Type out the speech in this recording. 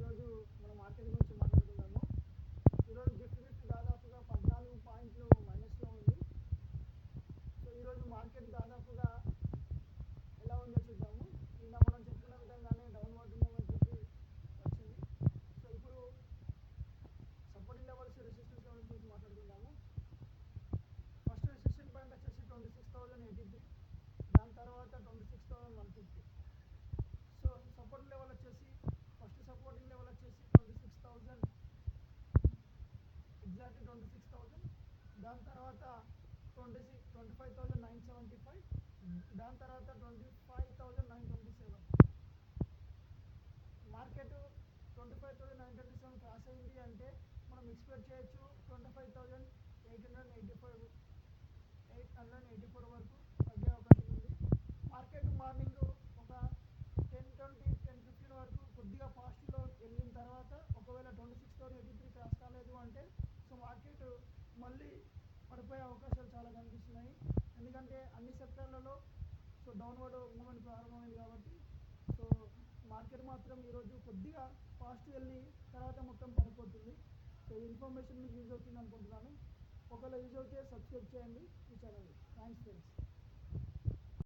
ఈరోజు మన మార్కెట్ గురించి మాట్లాడుకుందాము. ఈరోజు నిఫ్టీ దాదాపుగా 14 పాయింట్లు మైనస్లో ఉంది. సో ఈరోజు మార్కెట్ దాదాపుగా ఎలా ఉందో చూద్దాము. నిన్న మనం చెప్పుకున్న విధంగానే డౌన్వర్డ్ మూవ్మెంట్ వచ్చింది. సో ఇప్పుడు సపోర్టింగ్ లెవెల్స్, రెసిస్టెన్స్ లెవెల్స్ గురించి మాట్లాడుకుందాము. ఫస్ట్ రెసిస్టెంట్ పాయింట్ వచ్చేసి 26,083, దాని తర్వాత 26,150. సో సపోర్ట్ లెవెల్ వచ్చేసి ఫస్ట్ సపోర్టింగ్ లెవెల్ వచ్చేసి 26,000, ఎగ్జాక్ట్ 26,000. దాని తర్వాత 25,975, దాని తర్వాత 25,927. మార్కెట్ 25,927 క్రాస్ అయింది అంటే మనం ఎక్స్పెక్ట్ చేయొచ్చు 25,884 వరకు తగ్గే అవకాశం ఉంది. మార్కెట్ మార్నింగ్ ఒక 10:20, 10:15 వరకు కొద్దిగా పాజిటివ్లో వెళ్ళిన తర్వాత ఒకవేళ 26,083 క్రాస్ కాలేదు అంటే సో మార్కెట్ మళ్ళీ పడిపోయే అవకాశాలు చాలా కనిపిస్తున్నాయి. ఎందుకంటే అన్ని సెక్టార్లలో సో డౌన్వర్డ్ మూవ్మెంట్ ప్రారంభమైంది కాబట్టి సో మార్కెట్ మాత్రం ఈరోజు కొద్దిగా పాజిటివ్ వెళ్ళి తర్వాత మొత్తం పడిపోతుంది. సో ఈ ఇన్ఫర్మేషన్ మీకు యూజ్ అవుతుంది అనుకుంటున్నాను. ఒకవేళ యూజ్ అవుతే సబ్స్క్రైబ్ చేయండి ఈ ఛానల్ని. Thanks friends.